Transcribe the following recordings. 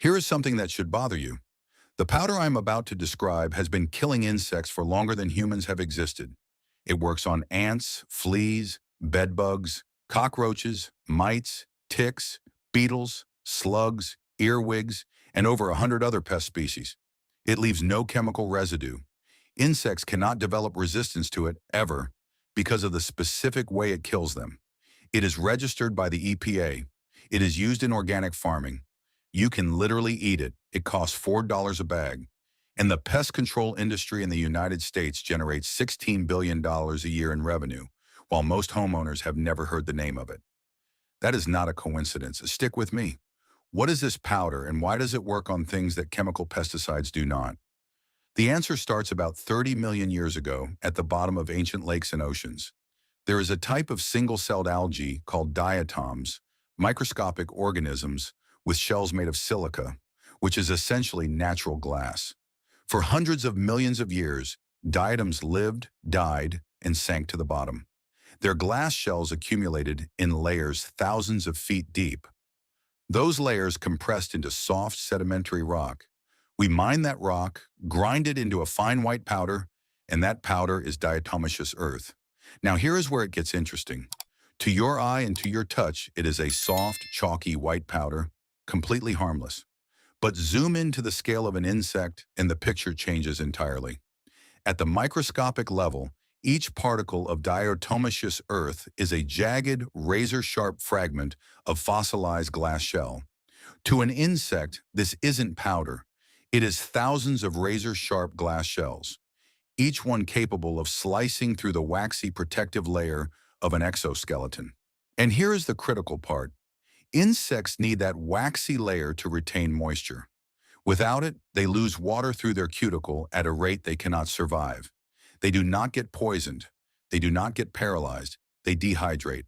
Here is something that should bother you. The powder I'm about to describe has been killing insects for longer than humans have existed. It works on ants, fleas, bedbugs, cockroaches, mites, ticks, beetles, slugs, earwigs, and over 100 other pest species. It leaves no chemical residue. Insects cannot develop resistance to it ever because of the specific way it kills them. It is registered by the EPA. It is used in organic farming. You can literally eat it. It costs $4 a bag. And the pest control industry in the United States generates $16 billion a year in revenue, while most homeowners have never heard the name of it. That is not a coincidence. Stick with me. What is this powder and why does it work on things that chemical pesticides do not? The answer starts about 30 million years ago at the bottom of ancient lakes and oceans. There is a type of single-celled algae called diatoms, microscopic organisms with shells made of silica, which is essentially natural glass. For hundreds of millions of years, diatoms lived, died, and sank to the bottom. Their glass shells accumulated in layers thousands of feet deep. Those layers compressed into soft sedimentary rock. We mine that rock, grind it into a fine white powder, and that powder is diatomaceous earth. Now here is where it gets interesting. To your eye and to your touch, it is a soft, chalky white powder, completely harmless. But zoom into the scale of an insect and the picture changes entirely. At the microscopic level, each particle of diatomaceous earth is a jagged, razor-sharp fragment of fossilized glass shell. To an insect, this isn't powder. It is thousands of razor-sharp glass shells, each one capable of slicing through the waxy protective layer of an exoskeleton. And here is the critical part. Insects need that waxy layer to retain moisture. Without it, they lose water through their cuticle at a rate they cannot survive. They do not get poisoned. They do not get paralyzed. They dehydrate.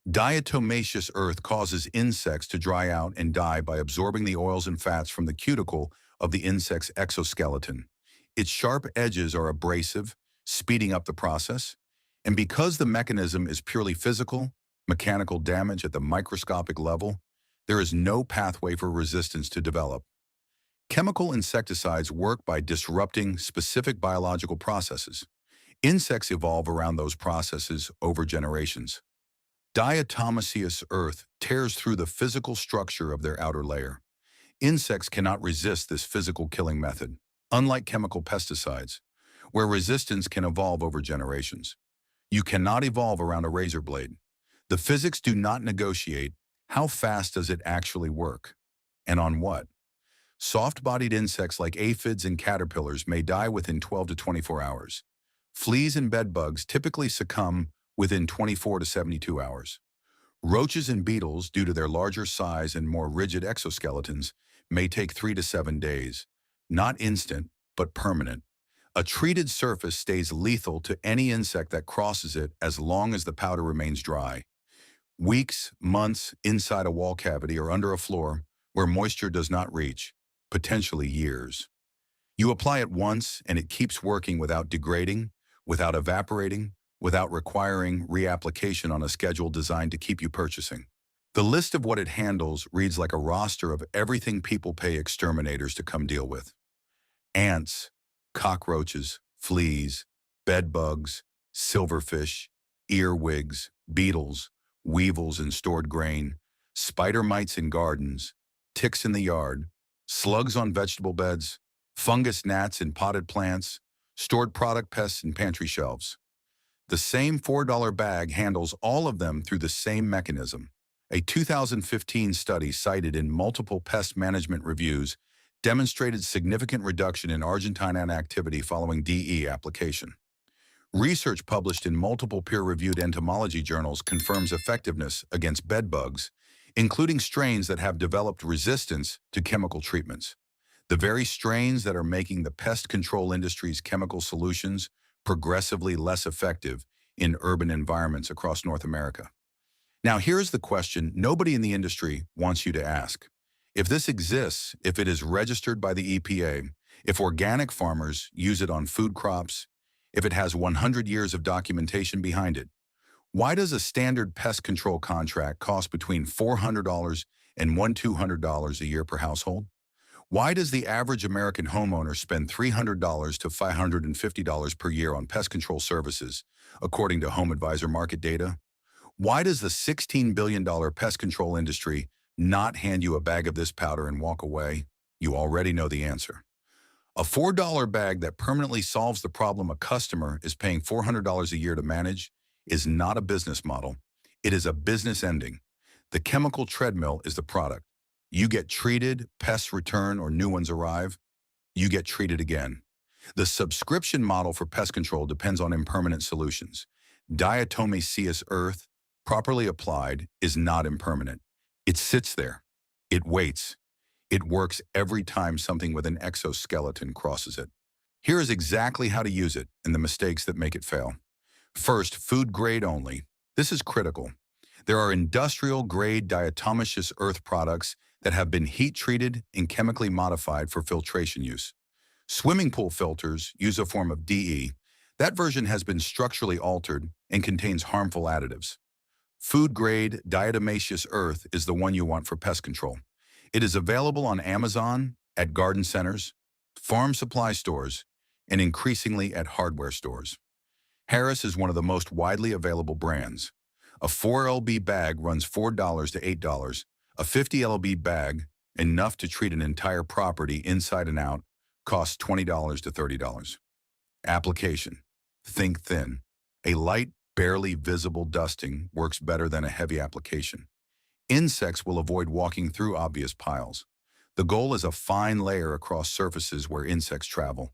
Diatomaceous earth causes insects to dry out and die by absorbing the oils and fats from the cuticle of the insect's exoskeleton. Its sharp edges are abrasive, speeding up the process. And because the mechanism is purely physical, mechanical damage at the microscopic level, there is no pathway for resistance to develop. Chemical insecticides work by disrupting specific biological processes. Insects evolve around those processes over generations. Diatomaceous earth tears through the physical structure of their outer layer. Insects cannot resist this physical killing method, unlike chemical pesticides, where resistance can evolve over generations. You cannot evolve around a razor blade. The physics do not negotiate. How fast does it actually work? And on what? Soft-bodied insects like aphids and caterpillars may die within 12 to 24 hours. Fleas and bedbugs typically succumb within 24 to 72 hours. Roaches and beetles, due to their larger size and more rigid exoskeletons, may take 3 to 7 days. Not instant, but permanent. A treated surface stays lethal to any insect that crosses it as long as the powder remains dry. Weeks, months inside a wall cavity or under a floor where moisture does not reach, potentially years. You apply it once and it keeps working without degrading, without evaporating, without requiring reapplication on a schedule designed to keep you purchasing. The list of what it handles reads like a roster of everything people pay exterminators to come deal with. Ants, cockroaches, fleas, bedbugs, silverfish, earwigs, beetles, weevils in stored grain, spider mites in gardens, ticks in the yard, slugs on vegetable beds, fungus gnats in potted plants, stored product pests in pantry shelves. The same $4 bag handles all of them through the same mechanism. A 2015 study cited in multiple pest management reviews demonstrated significant reduction in Argentine ant activity following DE application. Research published in multiple peer-reviewed entomology journals confirms effectiveness against bedbugs, including strains that have developed resistance to chemical treatments. The very strains that are making the pest control industry's chemical solutions progressively less effective in urban environments across North America. Now here's the question nobody in the industry wants you to ask. If this exists, if it is registered by the EPA, if organic farmers use it on food crops, if it has 100 years of documentation behind it, why does a standard pest control contract cost between $400 and $200 a year per household? Why does the average American homeowner spend $300 to $550 per year on pest control services, according to Home Advisor market data? Why does the $16 billion pest control industry not hand you a bag of this powder and walk away? You already know the answer. A $4 bag that permanently solves the problem a customer is paying $400 a year to manage is not a business model. It is a business ending. The chemical treadmill is the product. You get treated, pests return, or new ones arrive. You get treated again. The subscription model for pest control depends on impermanent solutions. Diatomaceous earth, properly applied, is not impermanent. It sits there. It waits. It works every time something with an exoskeleton crosses it. Here is exactly how to use it and the mistakes that make it fail. First, food grade only. This is critical. There are industrial-grade diatomaceous earth products that have been heat-treated and chemically modified for filtration use. Swimming pool filters use a form of DE. That version has been structurally altered and contains harmful additives. Food-grade diatomaceous earth is the one you want for pest control. It is available on Amazon, at garden centers, farm supply stores, and increasingly at hardware stores. Harris is one of the most widely available brands. A 4 lb bag runs $4 to $8. A 50 lb bag, enough to treat an entire property inside and out, costs $20 to $30. Application. Think thin. A light, barely visible dusting works better than a heavy application. Insects will avoid walking through obvious piles. The goal is a fine layer across surfaces where insects travel.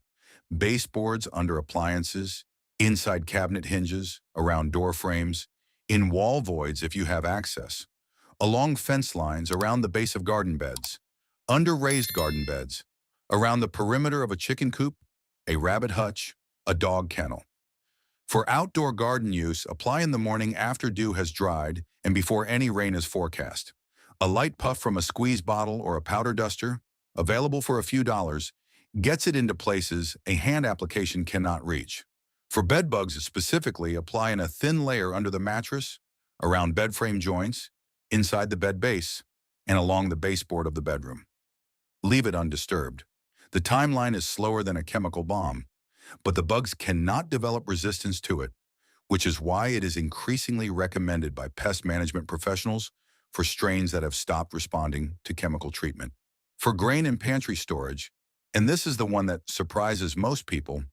Baseboards under appliances, inside cabinet hinges, around door frames, in wall voids if you have access, along fence lines around the base of garden beds, under raised garden beds, around the perimeter of a chicken coop, a rabbit hutch, a dog kennel. For outdoor garden use, apply in the morning after dew has dried and before any rain is forecast. A light puff from a squeeze bottle or a powder duster, available for a few dollars, gets it into places a hand application cannot reach. For bed bugs specifically, apply in a thin layer under the mattress, around bed frame joints, inside the bed base, and along the baseboard of the bedroom. Leave it undisturbed. The timeline is slower than a chemical bomb, but the bugs cannot develop resistance to it, which is why it is increasingly recommended by pest management professionals for strains that have stopped responding to chemical treatment. For grain and pantry storage, and this is the one that surprises most people,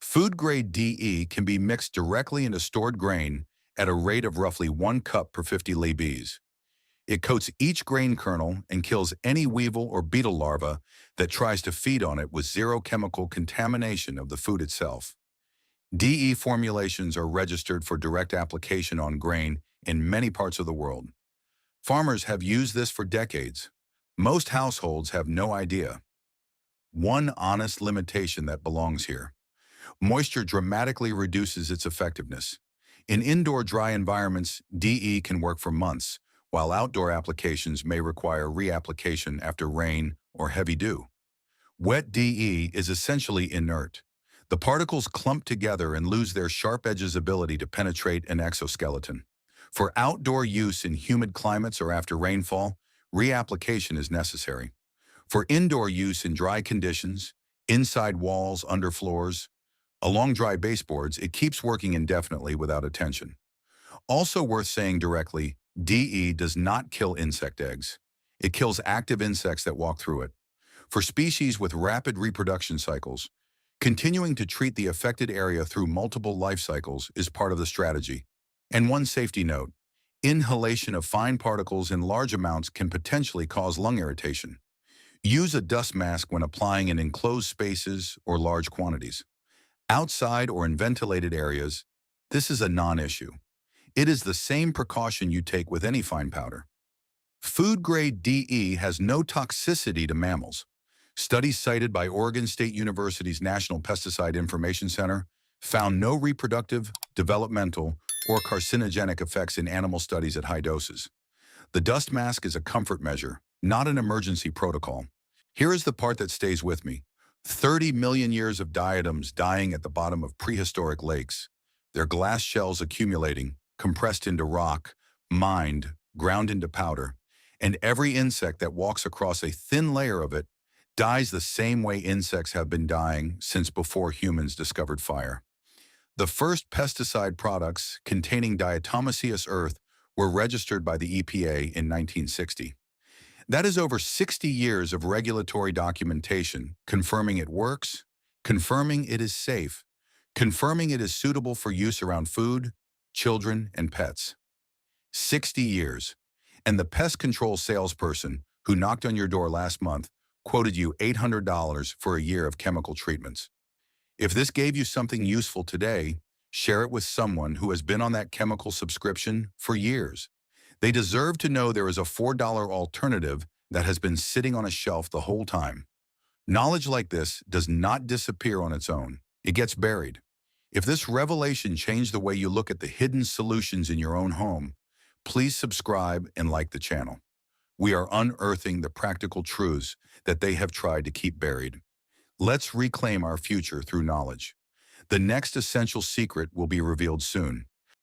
food-grade DE can be mixed directly into stored grain at a rate of roughly 1 cup per 50 lbs. It coats each grain kernel and kills any weevil or beetle larva that tries to feed on it with zero chemical contamination of the food itself. DE formulations are registered for direct application on grain in many parts of the world. Farmers have used this for decades. Most households have no idea. One honest limitation that belongs here. Moisture dramatically reduces its effectiveness. In indoor dry environments, DE can work for months, while outdoor applications may require reapplication after rain or heavy dew. Wet DE is essentially inert. The particles clump together and lose their sharp edges' ability to penetrate an exoskeleton. For outdoor use in humid climates or after rainfall, reapplication is necessary. For indoor use in dry conditions, inside walls, under floors, along dry baseboards, it keeps working indefinitely without attention. Also worth saying directly, DE does not kill insect eggs. It kills active insects that walk through it. For species with rapid reproduction cycles, continuing to treat the affected area through multiple life cycles is part of the strategy. And one safety note, inhalation of fine particles in large amounts can potentially cause lung irritation. Use a dust mask when applying in enclosed spaces or large quantities. Outside or in ventilated areas, this is a non-issue. It is the same precaution you take with any fine powder. Food-grade DE has no toxicity to mammals. Studies cited by Oregon State University's National Pesticide Information Center found no reproductive, developmental, or carcinogenic effects in animal studies at high doses. The dust mask is a comfort measure, not an emergency protocol. Here is the part that stays with me. 30 million years of diatoms dying at the bottom of prehistoric lakes, their glass shells accumulating, compressed into rock, mined, ground into powder, and every insect that walks across a thin layer of it dies the same way insects have been dying since before humans discovered fire. The first pesticide products containing diatomaceous earth were registered by the EPA in 1960. That is over 60 years of regulatory documentation confirming it works, confirming it is safe, confirming it is suitable for use around food, children, and pets. 60 years. And the pest control salesperson who knocked on your door last month quoted you $800 for a year of chemical treatments. If this gave you something useful today, share it with someone who has been on that chemical subscription for years. They deserve to know there is a $4 alternative that has been sitting on a shelf the whole time. Knowledge like this does not disappear on its own. It gets buried. If this revelation changed the way you look at the hidden solutions in your own home, please subscribe and like the channel. We are unearthing the practical truths that they have tried to keep buried. Let's reclaim our future through knowledge. The next essential secret will be revealed soon.